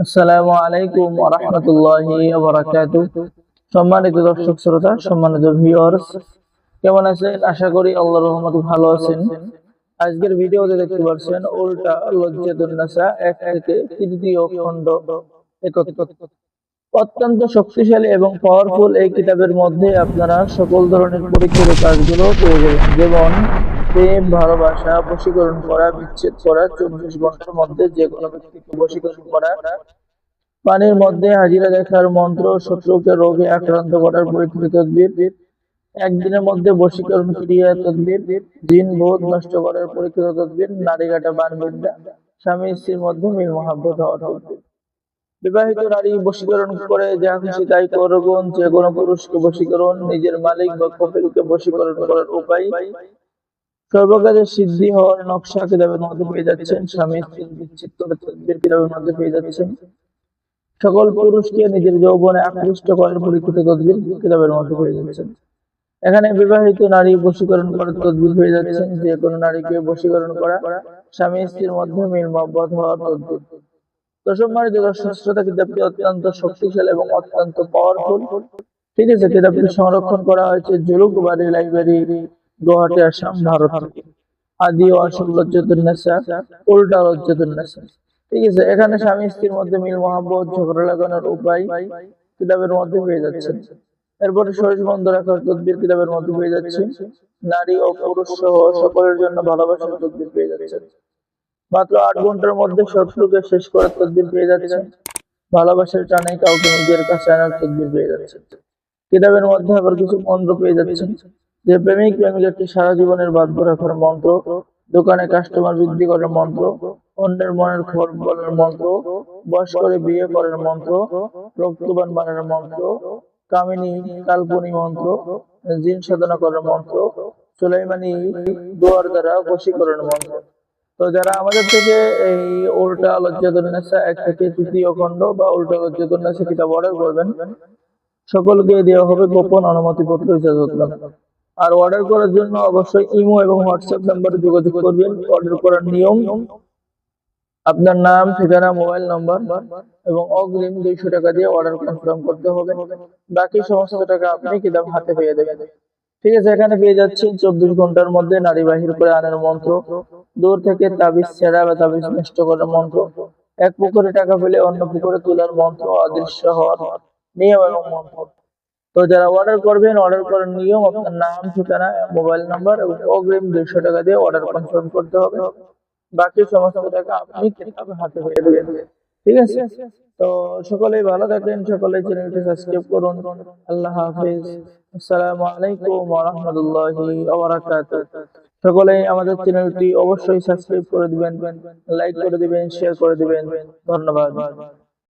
আসসালামু আলাইকুম ওয়া রাহমাতুল্লাহি ওয়া বারাকাতুহু। সম্মানিত দর্শক শ্রোতা, সম্মানিত ভিউয়ার্স, কেমন আছেন? আশা করি আল্লাহর রহমতে ভালো আছেন। আজকের ভিডিওতে দেখতে পাচ্ছেন উল্টা লজ্জাতুন নাসা 1 থেকে তৃতীয় খণ্ড একত্রিত। অত্যন্ত শক্তিশালী এবং পাওয়ারফুল এই কিতাবের মধ্যে আপনারা সকল ধরনের পরীক্ষিত কাজগুলো পেয়ে যাবেন, যেমন প্রেম, ভালোবাসা, বশীকরণ করা, বিচ্ছেদ করা, 24 ঘন্টার মধ্যে যে কোনো ব্যক্তিকে বশীকরণ করা, পানির মধ্যে হাজিরা দেখার মন্ত্র, শত্রুকে রোগে আক্রান্ত করার পরীক্ষিত তদবির, একদিনের মধ্যে বশীকরণ ক্রিয়া তদবির, জিন ভূত নষ্ট করার পরীক্ষিত তদবির, নারী কাটা বান বিদ্যা, স্বামী স্ত্রীর মধ্যে মিল মহাব্বত হওয়ার তদবির। বিবাহিত নারী বশীকরণ করে যা খুশি তাই করুন, যে কোনো পুরুষকে বশীকরণ, নিজের মালিক বা কফিলকে বশীকরণ করার উপায়, সর্বকাজে সিদ্ধি হওয়ার নকশা কিতাবের মধ্যে পেয়ে যাচ্ছেন। স্বামী স্ত্রীর বিচ্ছেদ করে তদবির কিতাবের মধ্যে পেয়ে যাচ্ছেন। সকল পুরুষকে নিজের যৌবনে আকৃষ্ট করার পরীক্ষিত তদবির কিতাবের মধ্যে পেয়ে যাচ্ছেন। এখানে বিবাহিত নারী বশীকরণ করার তদবির পেয়ে যাচ্ছেন, যে কোনো নারীকে বশীকরণ করা, স্বামী স্ত্রীর মধ্যে মিল মহব্বত হওয়ার তদবির। তো সম্মানিত দর্শক শ্রোতা, কিতাবটি অত্যন্ত শক্তিশালী এবং অত্যন্ত পাওয়ারফুল। ঠিক আছে, কিতাবটি সংরক্ষণ করা হয়েছে জুলুকবাড়ি লাইব্রেরি, গুয়াহাটি, আসাম, ভারত থেকে। আদি ও আসল লজ্জাতুন নেসা, উল্টা লজ্জাতুন নেসা। ঠিক আছে, এখানে স্বামী স্ত্রীর মধ্যে মিল মহব্বত, ঝগড়া লাগানোর উপায় কিতাবের মধ্যে পেয়ে যাচ্ছে। এরপরে শরীর বন্ধ রাখার তদবির কিতাবের মধ্যে পেয়ে যাচ্ছে। নারী ও পুরুষ সহ সকলের জন্য ভালোবাসার তদবির পেয়ে যাচ্ছে। মাত্র 8 ঘন্টার মধ্যে শত্রুকে শেষ করার তদবির পেয়ে যাচ্ছে। ভালোবাসার টানে কাউকে নিজের কাছে আনার তদবির পেয়ে যাচ্ছে। কিতাবের মধ্যে আবার কিছু মন্ত্র পেয়ে যাচ্ছে, যে প্রেমিক প্রেমিকাকে সারা জীবনের বাধ্য রাখার মন্ত্র, দোকানে কাস্টমার বৃদ্ধি করার মন্ত্র, অন্যের মনের খবর বলার মন্ত্র, বয়স করে বিয়ে করার মন্ত্র, রক্তবান বানানোর মন্ত্র, কামিনী কাল্পনী মন্ত্র, জিন সাধনা করার মন্ত্র, সুলাইমানি দোয়ার দ্বারা বশীকরণের মন্ত্র। তো যারা আমাদের থেকে এই উল্টা লজ্জাতুন নেসা 1 থেকে 3য় খণ্ড বা উল্টা লজ্জাতুন নেসা কিতাব অর্ডার করবেন, সকলকে দেওয়া হবে গোপন অনুমতিপত্র, ইজাজতনামা। আর অর্ডার করার জন্য অবশ্যই ইমো এবং হোয়াটসঅ্যাপ নাম্বারে যোগাযোগ করবেন। অর্ডার করার নিয়ম: আপনার নাম, ঠিকানা, মোবাইল নাম্বার এবং অগ্রিম 200 টাকা দিয়ে অর্ডার কনফার্ম করতে হবে। বাকি সমস্ত টাকা আপনি কিতাব হাতে পেয়ে দেবেন। ঠিক আছে, এখানে পেয়ে যাচ্ছেন 24 ঘন্টার মধ্যে নারী বাহির করে আনার মন্ত্র, দূর থেকে তাবিজ ছেঁড়া বা তাবিজ নষ্ট করার মন্ত্র, এক পুকুরে টাকা পেলে অন্য পুকুরে তোলার মন্ত্র, অদৃশ্য হওয়ার নিয়ম এবং মন্ত্র। তো যারা অর্ডার করবেন, অর্ডার করার নিয়ম: আপনার নাম, ঠিকানা, মোবাইল নাম্বার এবং অগ্রিম 200 টাকা দিয়ে অর্ডার কনফার্ম করতে হবে। বাকি সমস্ত টাকা আপনি কিতাবে হাতে পেয়ে দেবেন। ঠিক আছে, তো সকলেই ভালো থাকেন, সকলে চ্যানেলটি সাবস্ক্রাইব করুন। আল্লাহ হাফেজ। আসসালামু আলাইকুম ওয়া রাহমাতুল্লাহি ওয়া বারাকাতুহু। সকলেই আমাদের চ্যানেলটি অবশ্যই সাবস্ক্রাইব করে দিবেন, লাইক করে দিবেন, শেয়ার করে দিবেন। ধন্যবাদ।